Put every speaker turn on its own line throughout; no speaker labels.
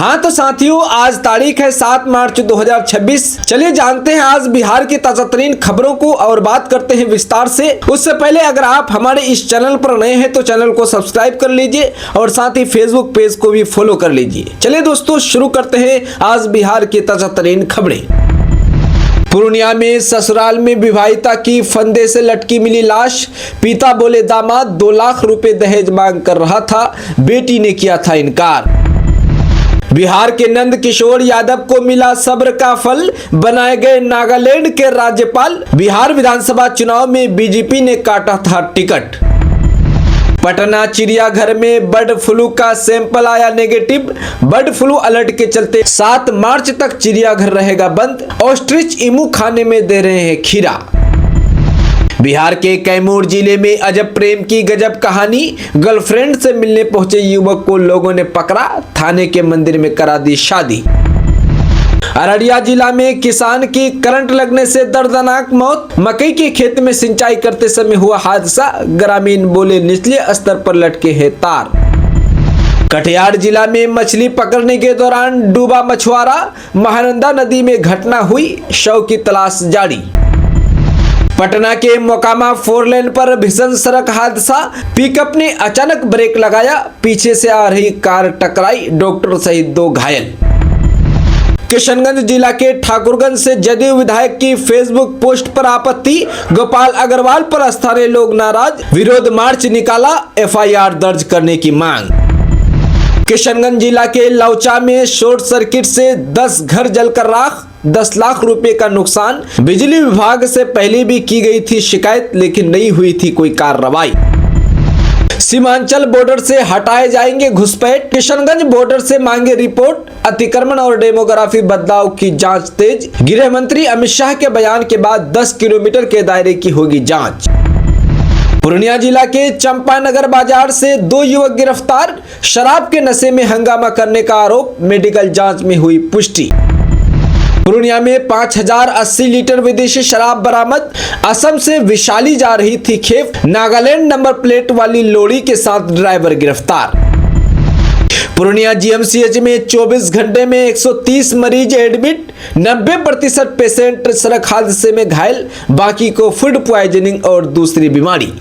हाँ तो साथियों, आज तारीख है 7 मार्च 2026। चलिए जानते हैं आज बिहार की ताजा तरीन खबरों को और बात करते हैं विस्तार से। उससे पहले अगर आप हमारे इस चैनल पर नए हैं तो चैनल को सब्सक्राइब कर लीजिए और साथ ही फेसबुक पेज को भी फॉलो कर लीजिए। चलिए दोस्तों शुरू करते हैं आज बिहार की ताजा तरीन खबरें। पूर्णिया में ससुराल में विवाहिता की फंदे से लटकी मिली लाश। पिता बोले दामाद 2 लाख रुपए दहेज मांग कर रहा था, बेटी ने किया था इनकार। बिहार के नंद किशोर यादव को मिला सब्र का फल, बनाए गए नागालैंड के राज्यपाल। बिहार विधानसभा चुनाव में बीजेपी ने काटा था टिकट। पटना चिड़ियाघर में बर्ड फ्लू का सैंपल आया नेगेटिव। बर्ड फ्लू अलर्ट के चलते 7 मार्च तक चिड़ियाघर रहेगा बंद। ऑस्ट्रिच इमू खाने में दे रहे हैं खीरा। बिहार के कैमूर जिले में अजब प्रेम की गजब कहानी। गर्लफ्रेंड से मिलने पहुंचे युवक को लोगों ने पकड़ा, थाने के मंदिर में करा दी शादी। अररिया जिला में किसान की करंट लगने से दर्दनाक मौत। मकई के खेत में सिंचाई करते समय हुआ हादसा, ग्रामीण बोले निचले स्तर पर लटके हैं तार। कटिहार जिला में मछली पकड़ने के दौरान डूबा मछुआरा। महानंदा नदी में घटना हुई, शव की तलाश जारी। पटना के मोकामा 4 लेन पर भीषण सड़क हादसा। पिकअप ने अचानक ब्रेक लगाया, पीछे से आ रही कार टकराई, डॉक्टर सहित 2 घायल। किशनगंज जिला के ठाकुरगंज से जदयू विधायक की फेसबुक पोस्ट पर आपत्ति। गोपाल अग्रवाल पर स्थानीय लोग नाराज, विरोध मार्च निकाला, FIR दर्ज करने की मांग। किशनगंज जिला के लौचा में शॉर्ट सर्किट से 10 घर जलकर राख, 10 लाख रुपए का नुकसान। बिजली विभाग से पहले भी की गई थी शिकायत, लेकिन नहीं हुई थी कोई कार्रवाई। सीमांचल बॉर्डर से हटाए जाएंगे घुसपैठ। किशनगंज बॉर्डर से मांगे रिपोर्ट। अतिक्रमण और डेमोग्राफी बदलाव की जांच तेज। गृह मंत्री अमित शाह के बयान के बाद 10 किलोमीटर के दायरे की होगी जांच। पूर्णिया जिला के चंपानगर बाजार से 2 युवक गिरफ्तार। शराब के नशे में हंगामा करने का आरोप, मेडिकल जांच में हुई पुष्टि। पूर्णिया में 5080 लीटर विदेशी शराब बरामद। असम से विशाली जा रही थी खेप। नागालैंड नंबर प्लेट वाली लॉरी के साथ ड्राइवर गिरफ्तार। पूर्णिया GMCH में 24 घंटे में 130 मरीज एडमिट। 90% पेशेंट सड़क हादसे में घायल, बाकी को फूड प्वाइजनिंग और दूसरी बीमारी।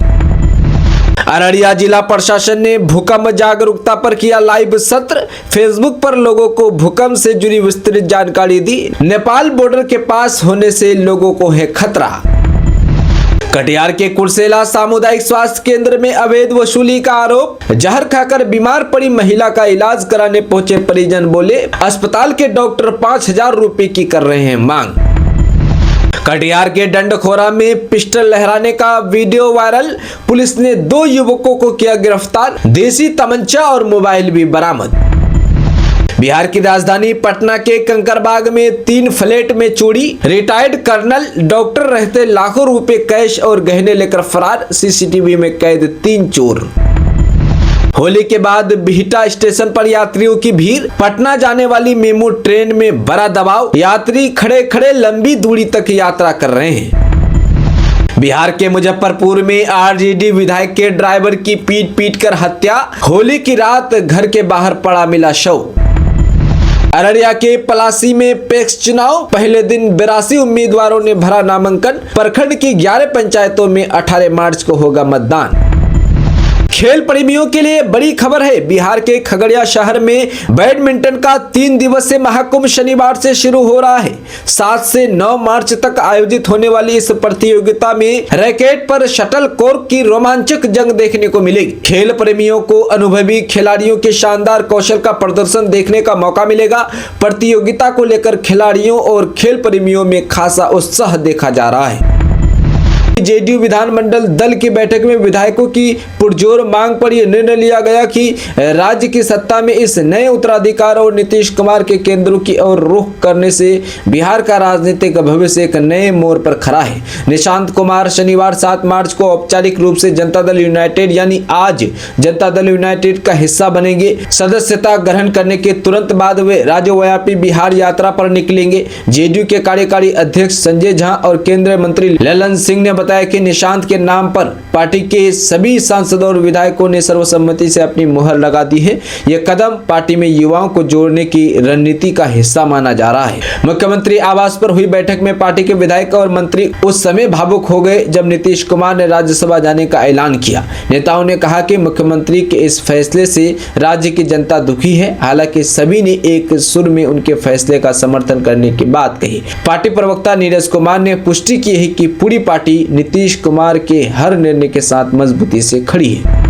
अररिया जिला प्रशासन ने भूकंप जागरूकता पर किया लाइव सत्र। फेसबुक पर लोगों को भूकंप से जुड़ी विस्तृत जानकारी दी। नेपाल बॉर्डर के पास होने से लोगों को है खतरा। कटिहार के कुर्सेला सामुदायिक स्वास्थ्य केंद्र में अवैध वसूली का आरोप। जहर खाकर बीमार पड़ी महिला का इलाज कराने पहुंचे परिजन बोले अस्पताल के डॉक्टर 5000 रुपए की कर रहे हैं मांग। कटिहार के डंडखोरा में पिस्टल लहराने का वीडियो वायरल। पुलिस ने 2 युवकों को किया गिरफ्तार। देसी तमंचा और मोबाइल भी बरामद। बिहार की राजधानी पटना के कंकरबाग में 3 फ्लैट में चोरी। रिटायर्ड कर्नल डॉक्टर रहते लाखों रुपए कैश और गहने लेकर फरार। CCTV में कैद 3 चोर। होली के बाद बिहटा स्टेशन पर यात्रियों की भीड़। पटना जाने वाली मेमू ट्रेन में बड़ा दबाव। यात्री खड़े खड़े लंबी दूरी तक यात्रा कर रहे हैं। बिहार के मुजफ्फरपुर में RJD विधायक के ड्राइवर की पीट कर हत्या। होली की रात घर के बाहर पड़ा मिला शव। अररिया के पलासी में पैक्स चुनाव। पहले दिन 82 उम्मीदवारों ने भरा नामांकन। प्रखंड की 11 पंचायतों में 18 मार्च को होगा मतदान। खेल प्रेमियों के लिए बड़ी खबर है। बिहार के खगड़िया शहर में बैडमिंटन का 3 दिवसीय महाकुंभ शनिवार से शुरू हो रहा है। 7 से 9 मार्च तक आयोजित होने वाली इस प्रतियोगिता में रैकेट पर शटल कॉर्क की रोमांचक जंग देखने को मिलेगी। खेल प्रेमियों को अनुभवी खिलाड़ियों के शानदार कौशल का प्रदर्शन देखने का मौका मिलेगा। प्रतियोगिता को लेकर खिलाड़ियों और खेल प्रेमियों में खासा उत्साह देखा जा रहा है। JDU विधानमंडल दल की बैठक में विधायकों की पुरजोर मांग पर यह निर्णय लिया गया कि राज्य की सत्ता में इस नए उत्तराधिकार और नीतीश कुमार के केंद्रों की ओर रुख करने से बिहार का राजनीतिक भविष्य एक नए मोड़ पर खड़ा है। निशांत कुमार शनिवार 7 मार्च को औपचारिक रूप से जनता दल यूनाइटेड यानी आज जनता दल यूनाइटेड का हिस्सा बनेंगे। सदस्यता ग्रहण करने के तुरंत बाद वे राज्यव्यापी बिहार यात्रा पर निकलेंगे। JDU के कार्यकारी अध्यक्ष संजय झा और केंद्रीय मंत्री ललन सिंह ने बताया कि निशांत के नाम पर पार्टी के सभी सांसदों और विधायकों ने सर्वसम्मति से अपनी मुहर लगा दी है। यह कदम पार्टी में युवाओं को जोड़ने की रणनीति का हिस्सा माना जा रहा है। मुख्यमंत्री आवास पर हुई बैठक में पार्टी के विधायक और मंत्री उस समय भावुक हो गए जब नीतीश कुमार ने राज्यसभा जाने का ऐलान किया। नेताओं ने कहा कि मुख्यमंत्री के इस फैसले से राज्य की जनता दुखी है। हालांकि सभी ने एक सुर में उनके फैसले का समर्थन करने की बात कही। पार्टी प्रवक्ता नीरज कुमार ने पुष्टि की है कि पूरी पार्टी नीतीश कुमार के हर निर्णय के साथ मजबूती से खड़ी है।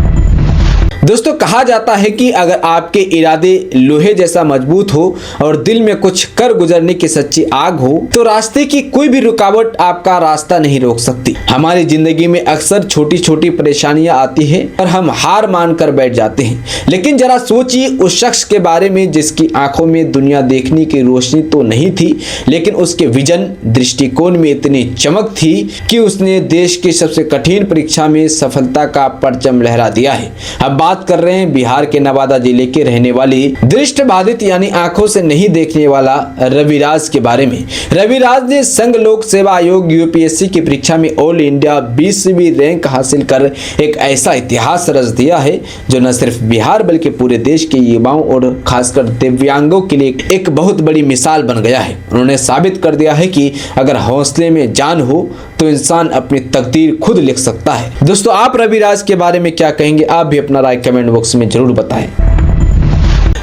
दोस्तों, कहा जाता है कि अगर आपके इरादे लोहे जैसा मजबूत हो और दिल में कुछ कर गुजरने की सच्ची आग हो तो रास्ते की कोई भी रुकावट आपका रास्ता नहीं रोक सकती। हमारी जिंदगी में अक्सर छोटी छोटी परेशानियां आती है और हम हार मान कर बैठ जाते हैं, लेकिन जरा सोचिए उस शख्स के बारे में जिसकी आंखों में दुनिया देखने की रोशनी तो नहीं थी, लेकिन उसके विजन दृष्टिकोण में इतनी चमक थी कि उसने देश की सबसे कठिन परीक्षा में सफलता का परचम लहरा दिया है। अब बात कर रहे हैं बिहार के नवादा जिले के रहने वाली दृष्टिबाधित यानी आंखों से नहीं देखने वाला रविराज के बारे में। रविराज ने संघ लोक सेवा आयोग यूपीएससी की परीक्षा में ऑल इंडिया 20वीं रैंक हासिल कर एक ऐसा इतिहास रच दिया है जो न सिर्फ बिहार बल्कि पूरे देश के युवाओं और खासकर दिव्यांगों के लिए एक बहुत बड़ी मिसाल बन गया है। उन्होंने साबित कर दिया है कि अगर हौसले में जान हो तो इंसान अपनी तकदीर खुद लिख सकता है। दोस्तों, आप रविराज के बारे में क्या कहेंगे? आप भी अपना राय कमेंट बॉक्स में जरूर बताएं।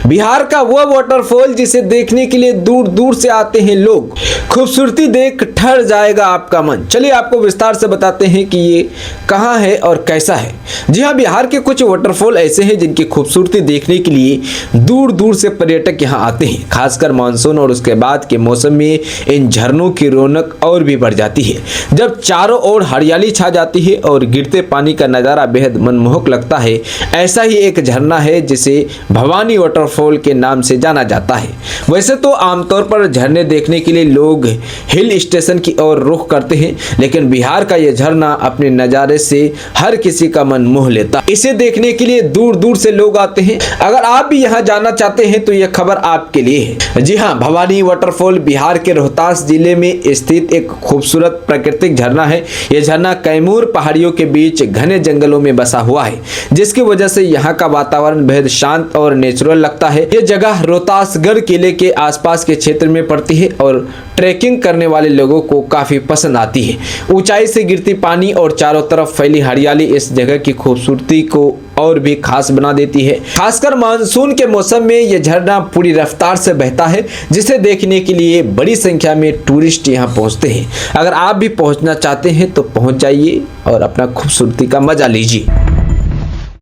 बिहार का वह वाटरफॉल जिसे देखने के लिए दूर दूर से आते हैं लोग, खूबसूरती देख ठहर जाएगा आपका मन। चलिए आपको विस्तार से बताते हैं कि ये कहाँ है और कैसा है। जी हाँ, बिहार के कुछ वाटरफॉल ऐसे हैं जिनकी खूबसूरती देखने के लिए दूर दूर से पर्यटक यहाँ आते हैं। खासकर मानसून और उसके बाद के मौसम में इन झरनों की रौनक और भी बढ़ जाती है। जब चारों ओर हरियाली छा जाती है और गिरते पानी का नज़ारा बेहद मनमोहक लगता है। ऐसा ही एक झरना है जिसे भवानी वाटरफॉल के नाम से जाना जाता है। वैसे तो आमतौर पर झरने देखने के लिए लोग हिल स्टेशन की ओर रुख करते हैं, लेकिन बिहार का यह झरना अपने नज़ारे से हर किसी का मन मोह लेता है। इसे देखने के लिए दूर दूर से लोग आते हैं। अगर आप भी यहाँ जाना चाहते हैं तो यह खबर आपके लिए है। जी हाँ, भवानी वाटरफॉल बिहार के रोहतास जिले में स्थित एक खूबसूरत प्राकृतिक झरना है। यह झरना कैमूर पहाड़ियों के बीच घने जंगलों में बसा हुआ है, जिसकी वजह से यहाँ का वातावरण बेहद शांत और नेचुरल लगता है। यह जगह रोहतासगढ़ किले के आसपास के क्षेत्र में पड़ती है और ट्रैकिंग करने वाले लोगों को काफी पसंद आती है। ऊंचाई से गिरती पानी और चारों तरफ फैली हरियाली इस जगह की खूबसूरती को और भी खास बना देती है। खासकर मानसून के मौसम में यह झरना पूरी रफ्तार से बहता है, जिसे देखने के लिए बड़ी संख्या में टूरिस्ट यहाँ पहुँचते हैं। अगर आप भी पहुँचना चाहते हैं तो पहुँच जाइए और अपना खूबसूरती का मजा लीजिए।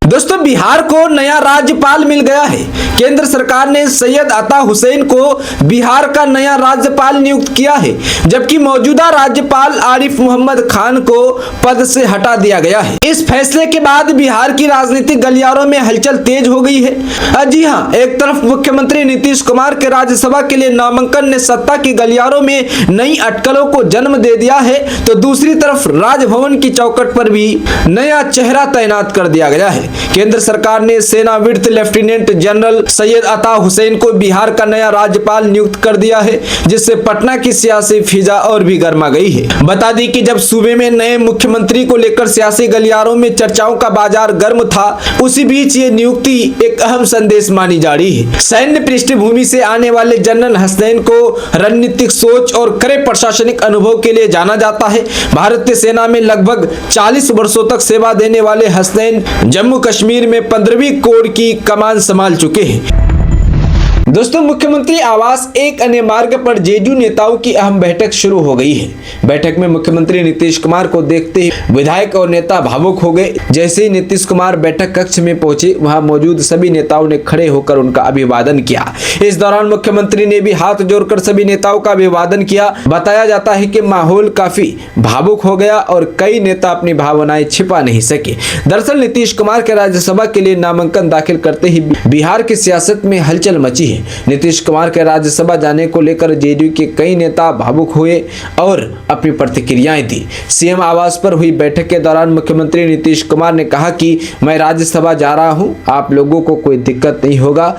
दोस्तों, बिहार को नया राज्यपाल मिल गया है। केंद्र सरकार ने सैयद अता हुसैन को बिहार का नया राज्यपाल नियुक्त किया है, जबकि मौजूदा राज्यपाल आरिफ मोहम्मद खान को पद से हटा दिया गया है। इस फैसले के बाद बिहार की राजनीतिक गलियारों में हलचल तेज हो गई है। जी हाँ, एक तरफ मुख्यमंत्री नीतीश कुमार के राज्यसभा के लिए नामांकन ने सत्ता की गलियारों में नई अटकलों को जन्म दे दिया है, तो दूसरी तरफ राजभवन की चौखट पर भी नया चेहरा तैनात कर दिया गया है। केंद्र सरकार ने सेना विर्थ लेफ्टिनेंट जनरल सैयद अता हुसैन को बिहार का नया राज्यपाल नियुक्त कर दिया है, जिससे पटना की सियासी फिजा और भी गर्मा गई है। बता दी कि जब सूबे में नए मुख्यमंत्री को लेकर सियासी गलियारों में चर्चाओं का बाजार गर्म था, उसी बीच ये नियुक्ति एक अहम संदेश मानी जा रही है। सैन्य पृष्ठभूमि से आने वाले जनरल हसनैन को रणनीतिक सोच और कड़े प्रशासनिक अनुभव के लिए जाना जाता है। भारतीय सेना में लगभग 40 वर्षों तक सेवा देने वाले हसनैन जम्मू कश्मीर में 15वीं कोर की कमान संभाल चुके हैं। दोस्तों, मुख्यमंत्री आवास एक अन्य मार्ग पर जेडीयू नेताओं की अहम बैठक शुरू हो गई है। बैठक में मुख्यमंत्री नीतीश कुमार को देखते ही विधायक और नेता भावुक हो गए। जैसे ही नीतीश कुमार बैठक कक्ष में पहुंचे, वहां मौजूद सभी नेताओं ने खड़े होकर उनका अभिवादन किया। इस दौरान मुख्यमंत्री ने भी हाथ जोड़कर सभी नेताओं का अभिवादन किया। बताया जाता है कि माहौल काफी भावुक हो गया और कई नेता अपनी भावनाएं छिपा नहीं सके। दरअसल नीतीश कुमार के राज्यसभा के लिए नामांकन दाखिल करते ही बिहार की सियासत में हलचल मची है। नीतीश कुमार के राज्यसभा जाने को लेकर जेडीयू के कई नेता भावुक हुए और अपनी प्रतिक्रियाएं दी। सीएम आवास पर हुई बैठक के दौरान मुख्यमंत्री नीतीश कुमार ने कहा कि मैं राज्यसभा जा रहा हूं, आप लोगों को कोई दिक्कत नहीं होगा।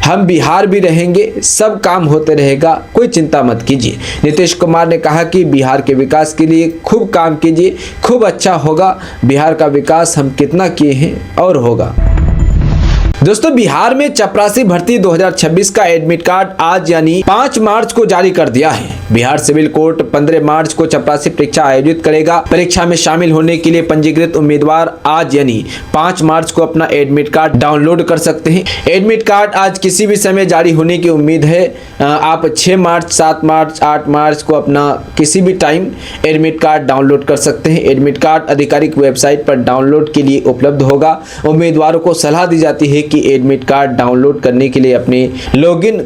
हम बिहार भी रहेंगे, सब काम होते रहेगा, कोई चिंता मत कीजिए। नीतीश कुमार ने कहा कि बिहार के विकास के लिए खूब काम कीजिए, खूब अच्छा होगा। बिहार का विकास हम कितना किए हैं और होगा। दोस्तों, बिहार में चपरासी भर्ती 2026 का एडमिट कार्ड आज यानी 5 मार्च को जारी कर दिया है। बिहार सिविल कोर्ट 15 मार्च को चपरासी परीक्षा आयोजित करेगा। परीक्षा में शामिल होने के लिए पंजीकृत उम्मीदवार आज यानी 5 मार्च को अपना एडमिट कार्ड डाउनलोड कर सकते हैं। एडमिट कार्ड आज किसी भी समय जारी होने की उम्मीद है। आप 6 मार्च, 7 मार्च, 8 मार्च को अपना किसी भी टाइम एडमिट कार्ड डाउनलोड कर सकते हैं। एडमिट कार्ड आधिकारिक वेबसाइट पर डाउनलोड के लिए उपलब्ध होगा। उम्मीदवारों को सलाह दी जाती है कि एडमिट कार्ड डाउनलोड करने के लिए अपने लॉगिन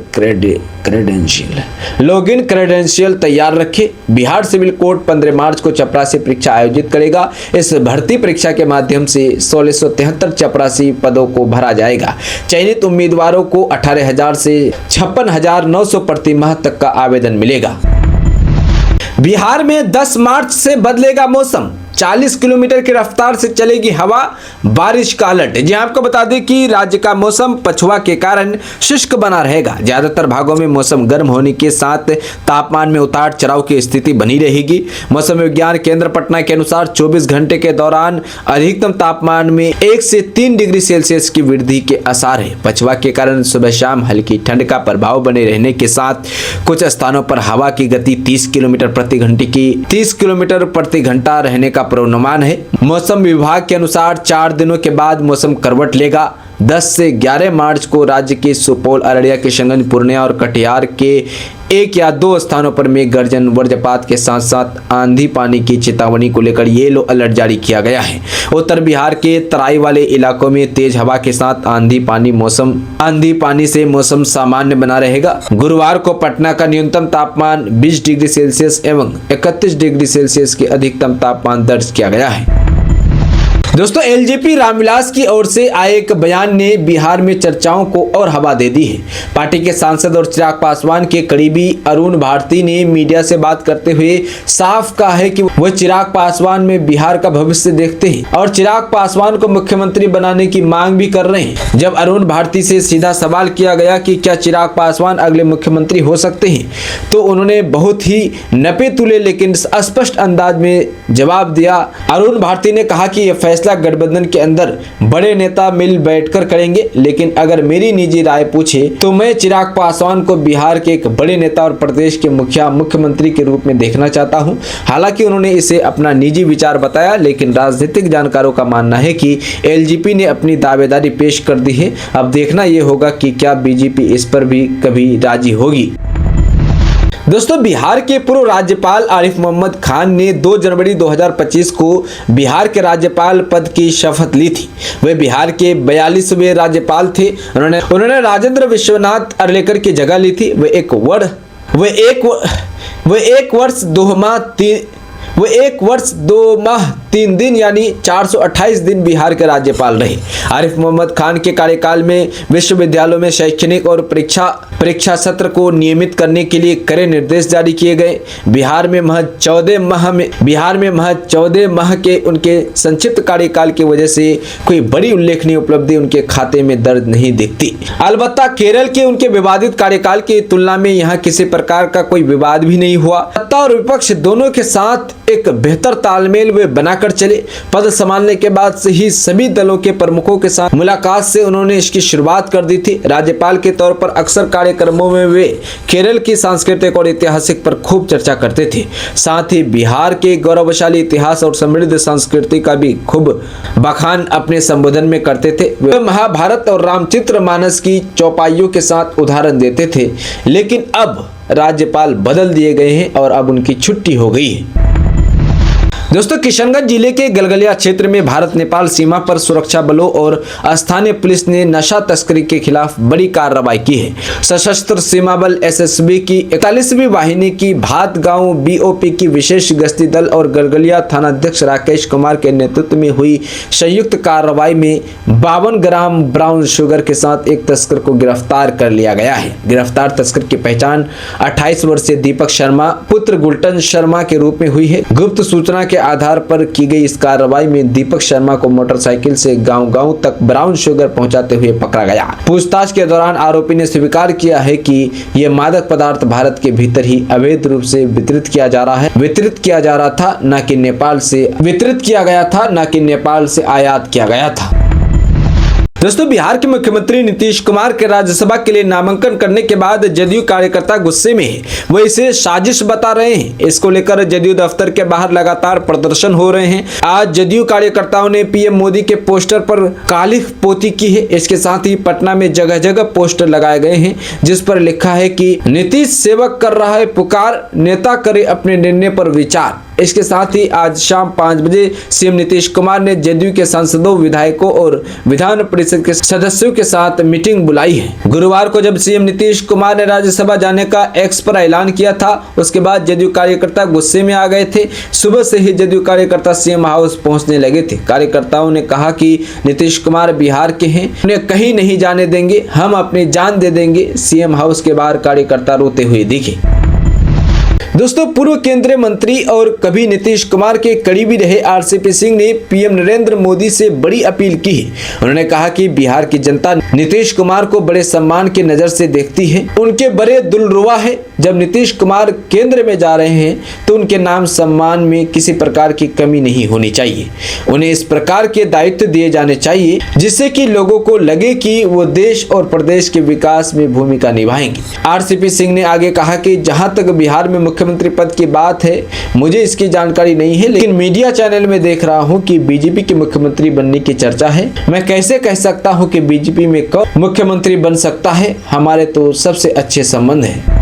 क्रेडेंशियल तैयार रखें। बिहार सिविल कोर्ट 15 मार्च को चपरासी परीक्षा आयोजित करेगा। इस भर्ती परीक्षा के माध्यम से 1673 चपरासी पदों को भरा जाएगा। चयनित उम्मीदवारों को 18,000 से 56,900 प्रति माह तक का आवेदन मिलेगा। बिहार में 10 मार्च से बदलेगा मौसम, 40 किलोमीटर की रफ्तार से चलेगी हवा, बारिश का अलर्ट। जी आपको बता दें कि राज्य का मौसम पछुआ के कारण शुष्क बना रहेगा। ज्यादातर भागों में मौसम गर्म होने के साथ तापमान में उतार चढ़ाव की स्थिति बनी रहेगी। मौसम विज्ञान केंद्र पटना के अनुसार 24 घंटे के दौरान अधिकतम तापमान में 1 से 3 डिग्री सेल्सियस की वृद्धि के आसार है। पछुआ के कारण सुबह शाम हल्की ठंड का प्रभाव बने रहने के साथ कुछ स्थानों पर हवा की गति 30 किलोमीटर प्रति घंटा रहने का पूर्वानुमान है। मौसम विभाग के अनुसार 4 दिनों के बाद मौसम करवट लेगा। 10 से 11 मार्च को राज्य के सुपौल, अररिया, किशनगंज, पूर्णिया और कटिहार के 1 या 2 स्थानों पर मेघ गर्जन, वज्रपात के साथ साथ आंधी पानी की चेतावनी को लेकर येलो अलर्ट जारी किया गया है। उत्तर बिहार के तराई वाले इलाकों में तेज हवा के साथ आंधी पानी से मौसम सामान्य बना रहेगा। गुरुवार को पटना का न्यूनतम तापमान 20 डिग्री सेल्सियस एवं 31 डिग्री सेल्सियस के अधिकतम तापमान दर्ज किया गया है। दोस्तों, एलजेपी रामविलास की ओर से आए एक बयान ने बिहार में चर्चाओं को और हवा दे दी है। पार्टी के सांसद और चिराग पासवान के करीबी अरुण भारती ने मीडिया से बात करते हुए साफ कहा है कि वह चिराग पासवान में बिहार का भविष्य देखते हैं और चिराग पासवान को मुख्यमंत्री बनाने की मांग भी कर रहे हैं। जब अरुण भारती से सीधा सवाल किया गया कि क्या चिराग पासवान अगले मुख्यमंत्री हो सकते हैं, तो उन्होंने बहुत ही नपे तुले लेकिन स्पष्ट अंदाज में जवाब दिया। अरुण भारती ने कहा कि यह फैसला गठबंधन के अंदर बड़े नेता मिल बैठकर करेंगे, लेकिन अगर मेरी निजी राय पूछे तो मैं चिराग पासवान को बिहार के एक बड़े नेता और प्रदेश के मुख्यमंत्री के रूप में देखना चाहता हूं। हालांकि उन्होंने इसे अपना निजी विचार बताया, लेकिन राजनीतिक जानकारों का मानना है कि एलजेपी ने अपनी दावेदारी पेश कर दी है। अब देखना यह होगा कि क्या बीजेपी इस पर भी कभी राजी होगी। दोस्तों, बिहार के पूर्व राज्यपाल आरिफ मोहम्मद खान ने 2 जनवरी 2025 को बिहार के राज्यपाल पद की शपथ ली थी। वे बिहार के 42वें राज्यपाल थे। उन्होंने राजेंद्र विश्वनाथ अर्लेकर की जगह ली थी। वे एक वर्ष 2 माह 3 दिन यानी 428 दिन बिहार के राज्यपाल रहे। आरिफ मोहम्मद खान के कार्यकाल में विश्वविद्यालयों में शैक्षणिक और परीक्षा सत्र को नियमित करने के लिए कड़े निर्देश जारी किए गए। बिहार में महज 14 माह के उनके संक्षिप्त कार्यकाल की वजह से कोई बड़ी उल्लेखनीय उपलब्धि उनके खाते में दर्ज नहीं दिखती। अलबत्ता केरल के उनके विवादित कार्यकाल की तुलना में यहाँ किसी प्रकार का कोई विवाद भी नहीं हुआ। सत्ता और विपक्ष दोनों के साथ एक बेहतर तालमेल वे बनाकर चले। पद संभालने के बाद से ही सभी दलों के प्रमुखों के साथ मुलाकात से उन्होंने इसकी शुरुआत कर दी थी। राज्यपाल के तौर पर अक्सर कार्यक्रमों में वे केरल की सांस्कृतिक और ऐतिहासिक पर खूब चर्चा करते थे। साथ ही बिहार के गौरवशाली इतिहास और समृद्ध संस्कृति का भी खूब बखान अपने संबोधन में करते थे। वे महाभारत और रामचरितमानस की चौपाइयों के साथ उदाहरण देते थे। लेकिन अब राज्यपाल बदल दिए गए हैं और अब उनकी छुट्टी हो गई है। दोस्तों, किशनगंज जिले के गलगलिया क्षेत्र में भारत नेपाल सीमा पर सुरक्षा बलों और स्थानीय पुलिस ने नशा तस्करी के खिलाफ बड़ी कार्रवाई की है। सशस्त्र सीमा बल एसएसबी की 41वीं वाहिनी की भात गांव बीओपी की विशेष गश्ती दल और गलगलिया थानाध्यक्ष राकेश कुमार के नेतृत्व में हुई संयुक्त कार्रवाई में 52 ग्राम ब्राउन शुगर के साथ एक तस्कर को गिरफ्तार कर लिया गया है। गिरफ्तार तस्कर की पहचान 28 वर्षीय दीपक शर्मा पुत्र गुलटन शर्मा के रूप में हुई है। गुप्त सूचना के आधार पर की गई इस कार्रवाई में दीपक शर्मा को मोटरसाइकिल से गांव-गांव तक ब्राउन शुगर पहुंचाते हुए पकड़ा गया। पूछताछ के दौरान आरोपी ने स्वीकार किया है कि यह मादक पदार्थ भारत के भीतर ही अवैध रूप से वितरित किया जा रहा था, न कि नेपाल से वितरित किया गया था, न कि नेपाल से आयात किया गया था। दोस्तों, बिहार के मुख्यमंत्री नीतीश कुमार के राज्यसभा के लिए नामांकन करने के बाद जदयू कार्यकर्ता गुस्से में है। वो इसे साजिश बता रहे हैं। इसको लेकर जदयू दफ्तर के बाहर लगातार प्रदर्शन हो रहे हैं। आज जदयू कार्यकर्ताओं ने पीएम मोदी के पोस्टर पर काली पोती की है। इसके साथ ही पटना में जगह जगह पोस्टर लगाए गए हैं जिस पर लिखा है कि नीतीश सेवक कर रहा है पुकार, नेता करे अपने निर्णय पर विचार। इसके साथ ही आज शाम 5 बजे सीएम नीतीश कुमार ने जदयू के सांसदों, विधायकों और विधान परिषद के सदस्यों के साथ मीटिंग बुलाई है। गुरुवार को जब सीएम नीतीश कुमार ने राज्यसभा जाने का एक्स पर ऐलान किया था, उसके बाद जदयू कार्यकर्ता गुस्से में आ गए थे। सुबह से ही जदयू कार्यकर्ता सीएम हाउस पहुंचने लगे थे। कार्यकर्ताओं ने कहा कि नीतीश कुमार बिहार के हैं, उन्हें कहीं नहीं जाने देंगे, हम अपनी जान दे देंगे। सीएम हाउस के बाहर कार्यकर्ता रोते हुए दिखे। दोस्तों, पूर्व केंद्रीय मंत्री और कभी नीतीश कुमार के करीबी रहे आरसीपी सिंह ने पीएम नरेंद्र मोदी से बड़ी अपील की है। उन्होंने कहा कि बिहार की जनता नीतीश कुमार को बड़े सम्मान की नजर से देखती है। उनके बड़े दिलरुबा है। जब नीतीश कुमार केंद्र में जा रहे हैं तो उनके नाम सम्मान में किसी प्रकार की कमी नहीं होनी चाहिए। उन्हें इस प्रकार के दायित्व दिए जाने चाहिए जिससे कि लोगों को लगे कि वो देश और प्रदेश के विकास में भूमिका निभाएंगे। आरसीपी सिंह ने आगे कहा कि जहां तक बिहार में मुख्यमंत्री पद की बात है, मुझे इसकी जानकारी नहीं है, लेकिन मीडिया चैनल में देख रहा हूं कि बीजेपी के मुख्यमंत्री बनने की चर्चा है। मैं कैसे कह सकता हूं कि बीजेपी में कौन मुख्यमंत्री बन सकता है? हमारे तो सबसे अच्छे संबंध हैं।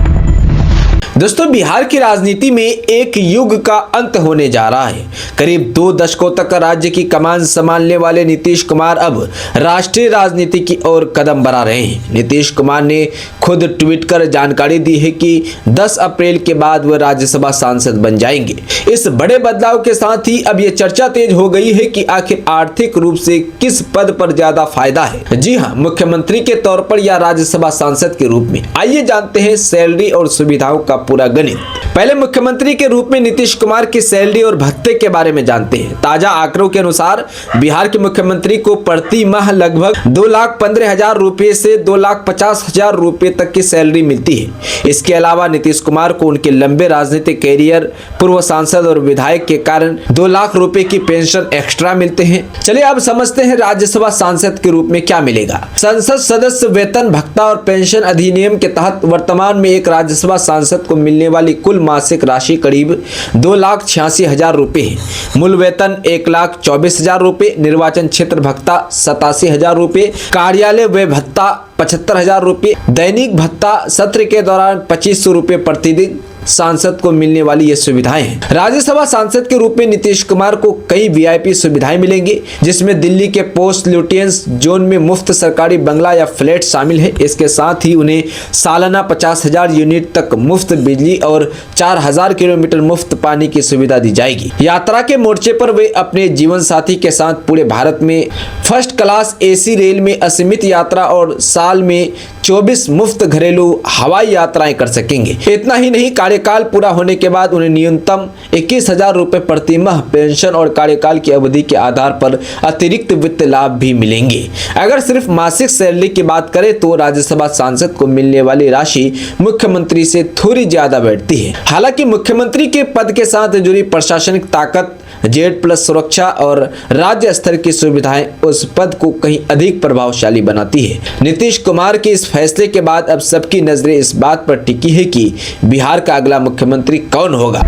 दोस्तों, बिहार की राजनीति में एक युग का अंत होने जा रहा है। करीब 2 दशकों तक राज्य की कमान संभालने वाले नीतीश कुमार अब राष्ट्रीय राजनीति की ओर कदम बढ़ा रहे हैं। नीतीश कुमार ने खुद ट्वीट कर जानकारी दी है कि 10 अप्रैल के बाद वह राज्यसभा सांसद बन जाएंगे। इस बड़े बदलाव के साथ ही अब ये चर्चा तेज हो गई है कि आखिर आर्थिक रूप से किस पद पर ज्यादा फायदा है। जी हाँ, मुख्यमंत्री के तौर पर या राज्यसभा सांसद के रूप में। आइए जानते हैं सैलरी और सुविधाओं का पूरा गणित। पहले मुख्यमंत्री के रूप में नीतीश कुमार की सैलरी और भत्ते के बारे में जानते हैं। ताजा आंकड़ों के अनुसार बिहार के मुख्यमंत्री को प्रति माह लगभग 2,15,000 रुपए से 2,50,000 रुपए तक की सैलरी मिलती है। इसके अलावा नीतीश कुमार को उनके लंबे राजनीतिक कैरियर, पूर्व सांसद और विधायक के कारण 2 लाख रुपए की पेंशन एक्स्ट्रा मिलते हैं। चलिए अब समझते हैं राज्यसभा सांसद के रूप में क्या मिलेगा। संसद सदस्य वेतन, भत्ता और पेंशन अधिनियम के तहत वर्तमान में एक राज्यसभा सांसद को मिलने वाली कुल मासिक राशि करीब 2,86,000 रुपए है। मूल वेतन 1,24,000 रुपए, निर्वाचन क्षेत्र भत्ता 87,000 रुपए, कार्यालय व्यय भत्ता 75,000 रुपए, दैनिक भत्ता सत्र के दौरान 2500 रुपए प्रतिदिन सांसद को मिलने वाली ये सुविधाएं हैं। राज्यसभा सांसद के रूप में नीतीश कुमार को कई वीआईपी सुविधाएं मिलेंगी, जिसमें दिल्ली के पोस्ट लुटियंस जोन में मुफ्त सरकारी बंगला या फ्लैट शामिल है। इसके साथ ही उन्हें सालाना 50,000 यूनिट तक मुफ्त बिजली और 4,000 किलोमीटर मुफ्त पानी की सुविधा दी जाएगी। यात्रा के मोर्चे पर वे अपने जीवन साथी के साथ पूरे भारत में फर्स्ट क्लास AC रेल में असीमित यात्रा और साल में 24 मुफ्त घरेलू हवाई यात्राएं कर सकेंगे। इतना ही नहीं, कार्यकाल पूरा होने के बाद उन्हें न्यूनतम 21,000 रुपए प्रति माह पेंशन और कार्यकाल की अवधि के आधार पर अतिरिक्त वित्त लाभ भी मिलेंगे। अगर सिर्फ मासिक सैलरी की बात करें तो राज्यसभा सांसद को मिलने वाली राशि मुख्यमंत्री से थोड़ी ज्यादा बैठती है। हालांकि मुख्यमंत्री के पद के साथ जुड़ी प्रशासनिक ताकत, Z+ सुरक्षा और राज्य स्तर की सुविधाएं उस पद को कहीं अधिक प्रभावशाली बनाती है। नीतीश कुमार के इस फैसले के बाद अब सबकी नजरें इस बात पर टिकी है कि बिहार का अगला मुख्यमंत्री कौन होगा।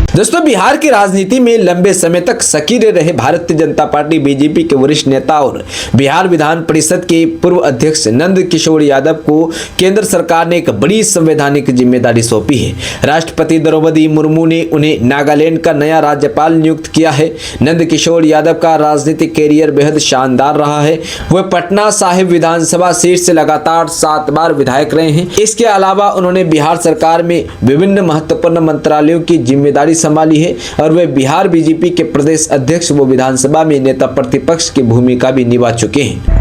दोस्तों, बिहार की राजनीति में लंबे समय तक सक्रिय रहे भारतीय जनता पार्टी बीजेपी के वरिष्ठ नेता और बिहार विधान परिषद के पूर्व अध्यक्ष नंद किशोर यादव को केंद्र सरकार ने एक बड़ी संवैधानिक जिम्मेदारी सौंपी है। राष्ट्रपति द्रौपदी मुर्मू ने उन्हें नागालैंड का नया राज्यपाल नियुक्त किया है। नंद किशोर यादव का राजनीतिक कैरियर बेहद शानदार रहा है। वह पटना साहिब विधानसभा सीट से लगातार 7 बार विधायक रहे हैं। इसके अलावा उन्होंने बिहार सरकार में विभिन्न महत्वपूर्ण मंत्रालयों की जिम्मेदारी संभाली है और वे बिहार बीजेपी के प्रदेश अध्यक्ष व विधानसभा में नेता प्रतिपक्ष की भूमिका भी निभा चुके हैं।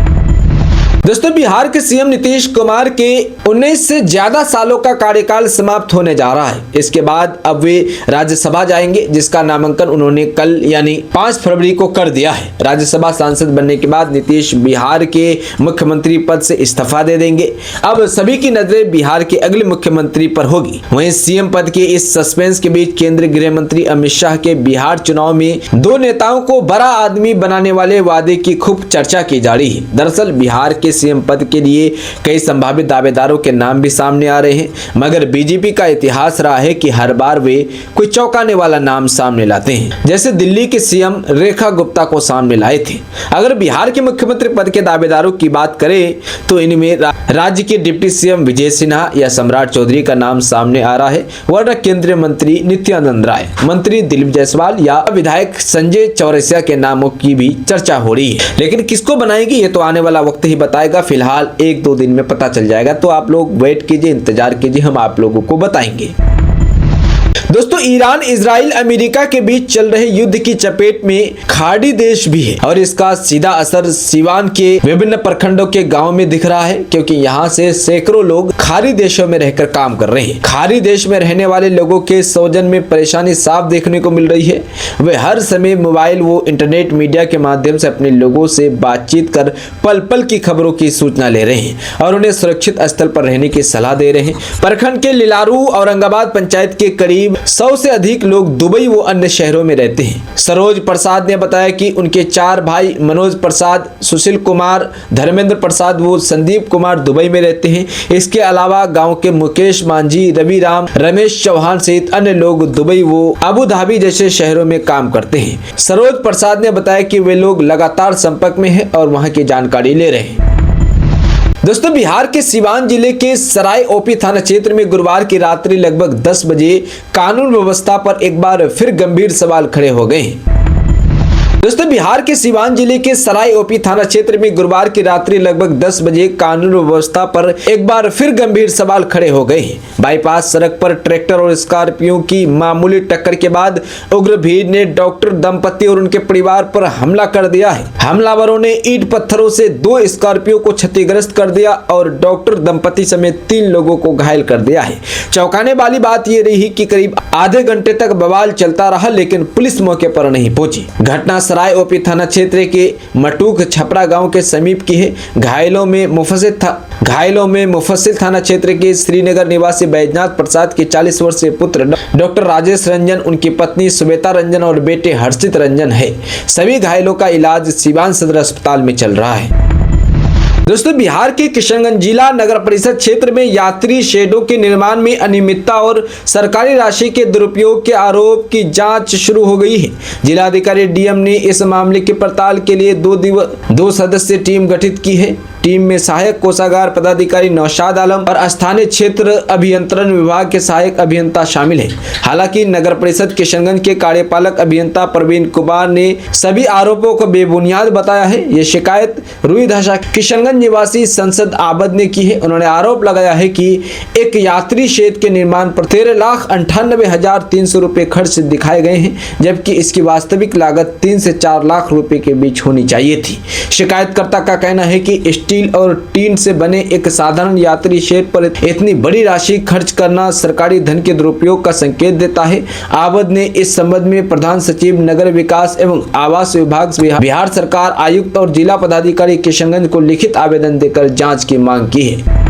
दोस्तों, बिहार के सीएम नीतीश कुमार के 19 से ज्यादा सालों का कार्यकाल समाप्त होने जा रहा है। इसके बाद अब वे राज्यसभा जाएंगे, जिसका नामांकन उन्होंने कल यानी 5 फरवरी को कर दिया है। राज्यसभा सांसद बनने के बाद नीतीश बिहार के मुख्यमंत्री पद से इस्तीफा दे देंगे। अब सभी की नजरें बिहार के अगले मुख्यमंत्री पर होगी। वहीं सीएम पद के इस सस्पेंस के बीच केंद्रीय गृह मंत्री अमित शाह के बिहार चुनाव में 2 नेताओं को बड़ा आदमी बनाने वाले वादे की खूब चर्चा की जा रही है। दरअसल बिहार के सीएम पद के लिए कई संभावित दावेदारों के नाम भी सामने आ रहे हैं, मगर बीजेपी का इतिहास रहा है कि हर बार वे कोई चौंकाने वाला नाम सामने लाते हैं, जैसे दिल्ली के सीएम रेखा गुप्ता को सामने लाए थे। अगर बिहार के मुख्यमंत्री पद के दावेदारों की बात करें तो इनमें राज्य के डिप्टी सीएम विजय सिन्हा या सम्राट चौधरी का नाम सामने आ रहा है, वरना केंद्रीय मंत्री नित्यानंद राय, मंत्री दिलीप जायसवाल या विधायक संजय चौरसिया के नामों की भी चर्चा हो रही है। लेकिन किसको बनाएगी ये तो आने वाला वक्त ही बताएगा। फिलहाल 1-2 दिन में पता चल जाएगा, तो आप लोग वेट कीजिए, इंतजार कीजिए, हम आप लोगों को बताएंगे। दोस्तों, ईरान, इजराइल, अमेरिका के बीच चल रहे युद्ध की चपेट में खाड़ी देश भी है और इसका सीधा असर सीवान के विभिन्न प्रखंडों के गांव में दिख रहा है, क्योंकि यहां से सैकड़ों लोग खाड़ी देशों में रहकर काम कर रहे हैं। खाड़ी देश में रहने वाले लोगों के सौजन में परेशानी साफ देखने को मिल रही है। वे हर समय मोबाइल व इंटरनेट मीडिया के माध्यम से अपने लोगों से बातचीत कर पल पल की खबरों की सूचना ले रहे हैं और उन्हें सुरक्षित स्थल पर रहने की सलाह दे रहे हैं। प्रखंड के लिलारू औरंगाबाद पंचायत के करीब 100 से अधिक लोग दुबई व अन्य शहरों में रहते हैं। सरोज प्रसाद ने बताया कि उनके 4 भाई मनोज प्रसाद, सुशील कुमार, धर्मेंद्र प्रसाद व संदीप कुमार दुबई में रहते हैं। इसके अलावा गांव के मुकेश मांझी, रवि राम, रमेश चौहान सहित अन्य लोग दुबई व अबू धाबी जैसे शहरों में काम करते हैं। सरोज प्रसाद ने बताया कि वे लोग लगातार संपर्क में हैं और वहां की जानकारी ले रहे हैं। दोस्तों, बिहार के सीवान जिले के सराय ओपी थाना क्षेत्र में गुरुवार की रात्रि लगभग 10 बजे कानून व्यवस्था पर एक बार फिर गंभीर सवाल खड़े हो गए हैं। दोस्तों, बिहार के सीवान जिले के सराय ओपी थाना क्षेत्र में गुरुवार की रात्रि लगभग 10 बजे कानून व्यवस्था पर एक बार फिर गंभीर सवाल खड़े हो गए हैं। बाईपास सड़क पर ट्रैक्टर और स्कॉर्पियो की मामूली टक्कर के बाद उग्र भीड़ ने डॉक्टर दंपति और उनके परिवार पर हमला कर दिया है। हमलावरों ने ईंट पत्थरों से 2 स्कॉर्पियो को क्षतिग्रस्त कर दिया और डॉक्टर दंपति समेत 3 लोगों को घायल कर दिया है। चौंकाने वाली बात यह रही कि करीब आधे घंटे तक बवाल चलता रहा, लेकिन पुलिस मौके पर नहीं पहुंची। घटना सराय ओपी थाना क्षेत्र के मटूक छपरा गांव के समीप की है। घायलों में मुफस्सिल थाना क्षेत्र के श्रीनगर निवासी बैजनाथ प्रसाद के 40 वर्षीय पुत्र डॉक्टर राजेश रंजन, उनकी पत्नी श्वेता रंजन और बेटे हर्षित रंजन है। सभी घायलों का इलाज सीवान सदर अस्पताल में चल रहा है। दोस्तों, बिहार के किशनगंज जिला नगर परिषद क्षेत्र में यात्री शेडों के निर्माण में अनियमितता और सरकारी राशि के दुरुपयोग के आरोप की जांच शुरू हो गई है। जिलाधिकारी डीएम ने इस मामले की पड़ताल के लिए 2 सदस्यीय टीम गठित की है। टीम में सहायक कोषागार पदाधिकारी नौशाद आलम और स्थानीय क्षेत्र अभियंत्रण विभाग के सहायक अभियंता शामिल हैं। हालांकि नगर परिषद किशनगंज के कार्यपालक अभियंता प्रवीण कुमार ने सभी आरोपों को बेबुनियाद बताया है। ये शिकायत रुईधसा किशनगंज निवासी संसद आबद ने की है। उन्होंने आरोप लगाया है कि एक यात्री शेड के निर्माण पर 13,98,300 रुपए खर्च दिखाए गए हैं, जबकि इसकी वास्तविक लागत 3 से 4 लाख रुपए के बीच होनी चाहिए थी। शिकायतकर्ता का कहना है कि स्टील और टीन से बने एक साधारण यात्री शेड पर इतनी बड़ी राशि खर्च करना सरकारी धन के दुरुपयोग का संकेत देता है। आबद ने इस संबंध में प्रधान सचिव नगर विकास एवं आवास विभाग, बिहार सरकार, आयुक्त और जिला पदाधिकारी किशनगंज को लिखित आवेदन देकर जांच की मांग की है।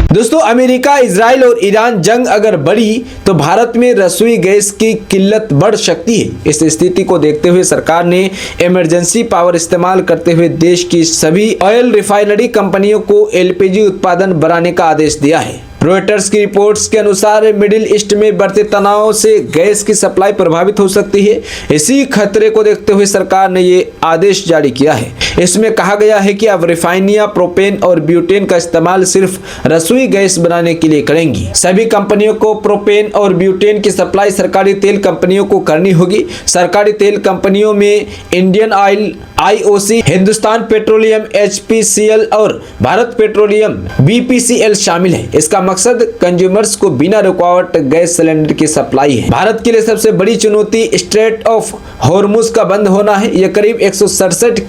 दोस्तों, अमेरिका, इजराइल और ईरान जंग अगर बढ़ी तो भारत में रसोई गैस की किल्लत बढ़ सकती है। इस स्थिति को देखते हुए सरकार ने इमरजेंसी पावर इस्तेमाल करते हुए देश की सभी ऑयल रिफाइनरी कंपनियों को एलपीजी उत्पादन बढ़ाने का आदेश दिया है। रॉयटर्स की रिपोर्ट्स के अनुसार मिडिल ईस्ट में बढ़ते तनाव से गैस की सप्लाई प्रभावित हो सकती है। इसी खतरे को देखते हुए सरकार ने ये आदेश जारी किया है। इसमें कहा गया है कि अब रिफाइनियां प्रोपेन और ब्यूटेन का इस्तेमाल सिर्फ रसोई गैस बनाने के लिए करेंगी। सभी कंपनियों को प्रोपेन और ब्यूटेन की सप्लाई सरकारी तेल कंपनियों को करनी होगी। सरकारी तेल कंपनियों में Indian oil, IOC, Hindustan petroleum, HPCL और भारत पेट्रोलियम, बीपीसीएल शामिल है। इसका मकसद कंज्यूमर्स को बिना रुकावट गैस सिलेंडर की सप्लाई है। भारत के लिए सबसे बड़ी चुनौती स्ट्रेट ऑफ हॉर्मुज का बंद होना है। यह करीब 167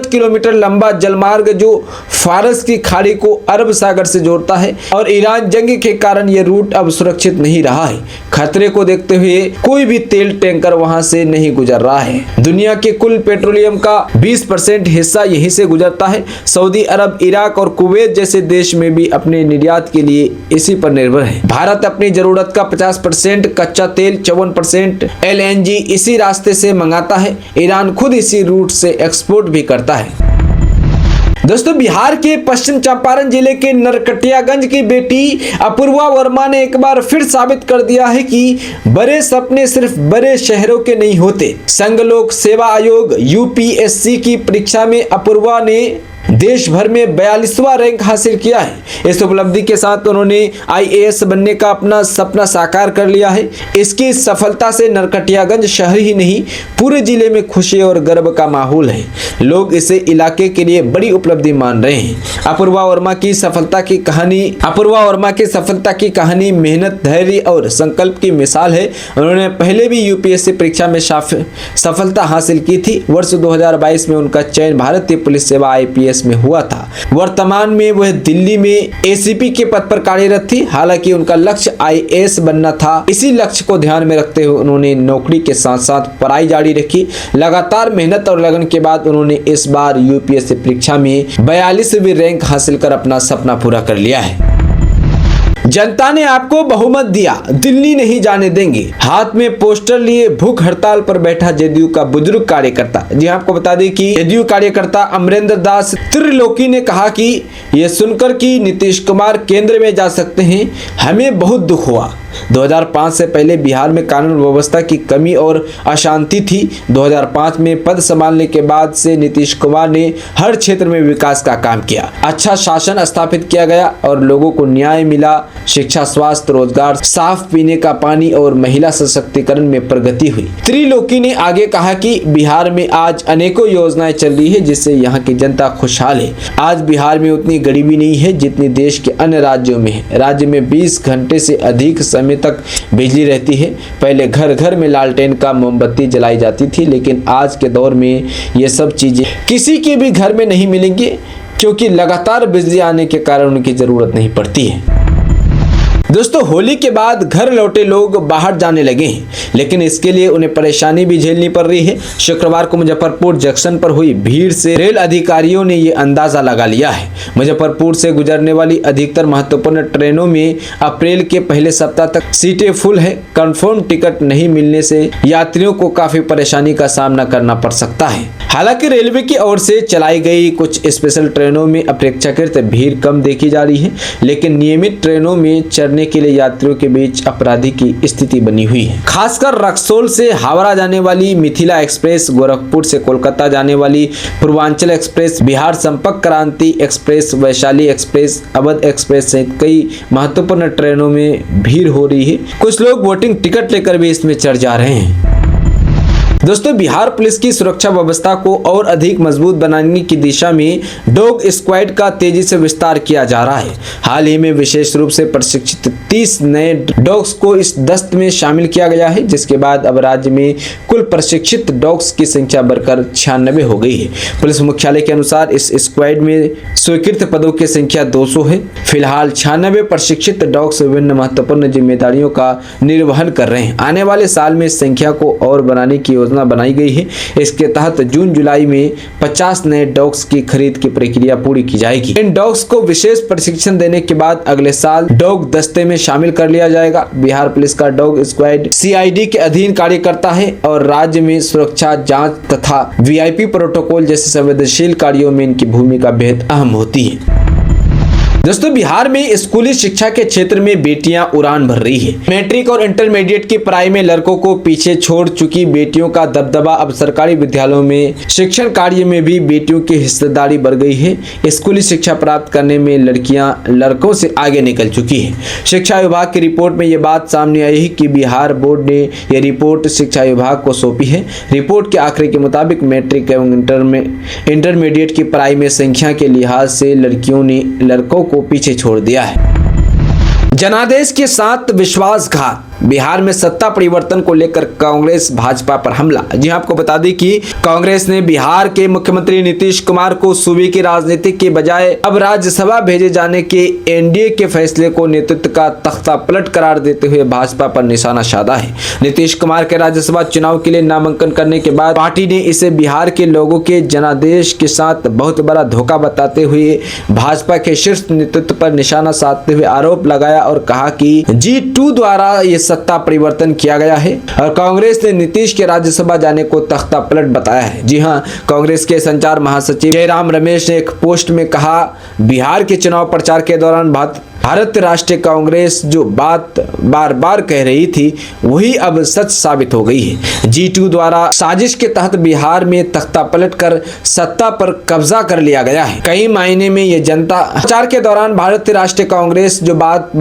किलोमीटर लंबा जलमार्ग जो फारस की खाड़ी को अरब सागर से जोड़ता है और ईरान जंग के कारण यह रूट अब सुरक्षित नहीं रहा है। खतरे को देखते हुए कोई भी तेल टैंकर वहां से नहीं गुजर रहा है। दुनिया के कुल पेट्रोलियम का 20% हिस्सा यहीं से गुजरता है। सऊदी अरब, इराक और कुवैत जैसे देश में भी अपने निर्यात के लिए इसी पर निर्भर है। भारत अपनी जरूरत का 50% कच्चा तेल, 54% LNG इसी रास्ते से मंगाता है। ईरान खुद इसी रूट से एक्सपोर्ट भी करता है। दोस्तों, बिहार के पश्चिम चंपारण जिले के नरकटियागंज की बेटी अपूर्वा वर्मा ने एक बार फिर साबित कर दिया है कि बड़े सपने सिर्फ बड़े शहरों के नहीं होते। संघ लोक सेवा आयोग UPSC की परीक्षा में अपूर्वा ने देश भर में 42वां रैंक हासिल किया है। इस उपलब्धि के साथ उन्होंने IAS बनने का अपना सपना साकार कर लिया है। इसकी सफलता से नरकटियागंज शहर ही नहीं पूरे जिले में खुशी और गर्व का माहौल है। लोग इसे इलाके के लिए बड़ी उपलब्धि मान रहे हैं। अपूर्वा वर्मा की सफलता की कहानी मेहनत, धैर्य और संकल्प की मिसाल है। उन्होंने पहले भी UPSC परीक्षा में सफलता हासिल की थी। वर्ष 2022 में उनका चयन भारतीय पुलिस सेवा IPS में हुआ था। वर्तमान में वह दिल्ली में ACP के पद पर कार्यरत थी। हालांकि उनका लक्ष्य IAS बनना था। इसी लक्ष्य को ध्यान में रखते हुए उन्होंने नौकरी के साथ साथ पढ़ाई जारी रखी। लगातार मेहनत और लगन के बाद उन्होंने इस बार UPSC परीक्षा में 42वीं रैंक हासिल कर अपना सपना पूरा कर लिया है। जनता ने आपको बहुमत दिया, दिल्ली नहीं जाने देंगे। हाथ में पोस्टर लिए भूख हड़ताल पर बैठा जदयू का बुजुर्ग कार्यकर्ता। जी आपको बता दें कि जदयू कार्यकर्ता अमरेंद्र दास त्रिलोकी ने कहा कि यह सुनकर कि नीतीश कुमार केंद्र में जा सकते हैं, हमें बहुत दुख हुआ। 2005 से पहले बिहार में कानून व्यवस्था की कमी और अशांति थी। 2005 में पद संभालने के बाद से नीतीश कुमार ने हर क्षेत्र में विकास का काम किया। अच्छा शासन स्थापित किया गया और लोगों को न्याय मिला। शिक्षा, स्वास्थ्य, रोजगार, साफ पीने का पानी और महिला सशक्तिकरण में प्रगति हुई। त्रिलोकी ने आगे कहा कि बिहार में आज अनेकों योजनाएं चल रही है जिससे यहाँ की जनता खुशहाल है। आज बिहार में उतनी गरीबी नहीं है जितनी देश के अन्य राज्यों में है। राज्य में 20 घंटे से अधिक समय तक बिजली रहती है। पहले घर घर में लालटेन का मोमबत्ती जलाई जाती थी, लेकिन आज के दौर में ये सब चीजें किसी के भी घर में नहीं मिलेंगी क्योंकि लगातार बिजली आने के कारण उनकी जरूरत नहीं पड़ती है। दोस्तों, होली के बाद घर लौटे लोग बाहर जाने लगे हैं, लेकिन इसके लिए उन्हें परेशानी भी झेलनी पड़ रही है। शुक्रवार को मुजफ्फरपुर जंक्शन पर हुई भीड़ से रेल अधिकारियों ने ये अंदाजा लगा लिया है। मुजफ्फरपुर से गुजरने वाली अधिकतर महत्वपूर्ण ट्रेनों में अप्रैल के पहले सप्ताह तक सीटें फुल है। कंफर्म टिकट नहीं मिलने से यात्रियों को काफी परेशानी का सामना करना पड़ सकता है। हालांकि रेलवे की ओर से चलाई गई कुछ स्पेशल ट्रेनों में अपेक्षाकृत भीड़ कम देखी जा रही है, लेकिन नियमित ट्रेनों में चढ़ने के लिए यात्रियों के बीच अपराधी की स्थिति बनी हुई है। खासकर रक्सौल से हावड़ा जाने वाली मिथिला एक्सप्रेस, गोरखपुर से कोलकाता जाने वाली पूर्वांचल एक्सप्रेस, बिहार संपर्क क्रांति express, Vaishali express, Awadh express सहित कई महत्वपूर्ण ट्रेनों में भीड़ हो रही है। कुछ लोग वोटिंग टिकट लेकर भी इसमें चढ़ जा रहे हैं। दोस्तों, बिहार पुलिस की सुरक्षा व्यवस्था को और अधिक मजबूत बनाने की दिशा में डॉग स्क्वाड का तेजी से विस्तार किया जा रहा है। हाल ही में विशेष रूप से प्रशिक्षित 30 नए डॉग्स को इस दस्त में शामिल किया गया है, जिसके बाद अब राज्य में कुल प्रशिक्षित डॉग्स की संख्या बढ़कर 96 हो गई है। पुलिस मुख्यालय के अनुसार इस स्क्वाड में स्वीकृत पदों की संख्या 200 है। फिलहाल 96 प्रशिक्षित डॉग्स विभिन्न महत्वपूर्ण जिम्मेदारियों का निर्वहन कर रहे हैं। आने वाले साल में इस संख्या को और बढ़ाने की योजना बनाई गई है। इसके तहत जून जुलाई में 50 नए डॉग्स की खरीद की प्रक्रिया पूरी की जाएगी। इन डॉग्स को विशेष प्रशिक्षण देने के बाद अगले साल डॉग दस्ते में शामिल कर लिया जाएगा। बिहार पुलिस का डॉग स्क्वाड CID के अधीन कार्य करता है और राज्य में सुरक्षा, जांच तथा VIP प्रोटोकॉल जैसे संवेदनशील कार्यों में इनकी भूमिका बेहद अहम होती है। दोस्तों, बिहार में स्कूली शिक्षा के क्षेत्र में बेटियां उड़ान भर रही है। मैट्रिक और इंटरमीडिएट की पढ़ाई में लड़कों को पीछे छोड़ चुकी बेटियों का दबदबा अब सरकारी विद्यालयों में शिक्षण कार्य में भी बेटियों की हिस्सेदारी बढ़ गई है। स्कूली शिक्षा प्राप्त करने में लड़कियां लड़कों से आगे निकल चुकी है। शिक्षा विभाग की रिपोर्ट में ये बात सामने आई है कि बिहार बोर्ड ने यह रिपोर्ट शिक्षा विभाग को सौंपी है। रिपोर्ट के आंकड़े के मुताबिक मैट्रिक एवं इंटरमीडिएट की पढ़ाई में संख्या के लिहाज से लड़कियों ने लड़कों को पीछे छोड़ दिया है। जनादेश के साथ विश्वासघात, बिहार में सत्ता परिवर्तन को लेकर कांग्रेस भाजपा पर हमला। जी आपको बता दें कि कांग्रेस ने बिहार के मुख्यमंत्री नीतीश कुमार को सूबे की राजनीति के बजाय अब राज्यसभा भेजे जाने के एनडीए के फैसले को नेतृत्व का तख्ता पलट करार देते हुए भाजपा पर निशाना साधा है। नीतीश कुमार के राज्यसभा चुनाव के लिए नामांकन करने के बाद पार्टी ने इसे बिहार के लोगों के जनादेश के साथ बहुत बड़ा धोखा बताते हुए भाजपा के शीर्ष नेतृत्व पर निशाना साधते हुए आरोप लगाया और कहा कि G2 द्वारा ये सत्ता परिवर्तन किया गया है और कांग्रेस ने नीतीश के राज्यसभा जाने को तख्ता पलट बताया है। जी हां, कांग्रेस के संचार महासचिव जयराम रमेश ने एक पोस्ट में कहा, बिहार के चुनाव प्रचार के दौरान भारत राष्ट्रीय कांग्रेस जो बात बार बार कह रही थी वही अब सच साबित हो गई है। G2 द्वारा साजिश के तहत बिहार में तख्ता पलट कर सत्ता पर कब्जा कर लिया गया है। कई मायने में ये जनता प्रचार के दौरान भारतीय राष्ट्रीय कांग्रेस जो बात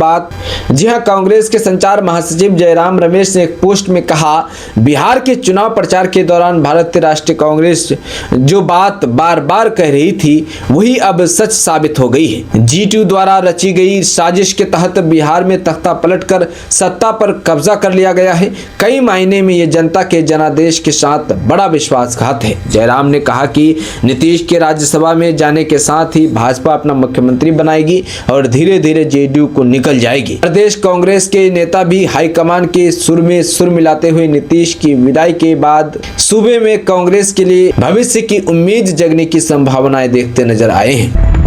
जी हां, कांग्रेस के संचार महासचिव जयराम रमेश ने एक पोस्ट में कहा, बिहार के चुनाव प्रचार के दौरान भारतीय राष्ट्रीय कांग्रेस जो बात बार बार कह रही थी वही अब सच साबित हो गई है। G2 द्वारा रची गई साजिश के तहत बिहार में तख्ता पलटकर सत्ता पर कब्जा कर लिया गया है। कई मायने में ये जनता के जनादेश के साथ बड़ा विश्वासघात है। जयराम ने कहा कि नीतीश के राज्यसभा में जाने के साथ ही भाजपा अपना मुख्यमंत्री बनाएगी और धीरे धीरे जेडीयू को निकल जाएगी। प्रदेश कांग्रेस के नेता भी हाईकमान के सुर में सुर मिलाते हुए नीतीश की विदाई के बाद सूबे में कांग्रेस के लिए भविष्य की उम्मीद जगने की संभावनाएं देखते नजर आए हैं।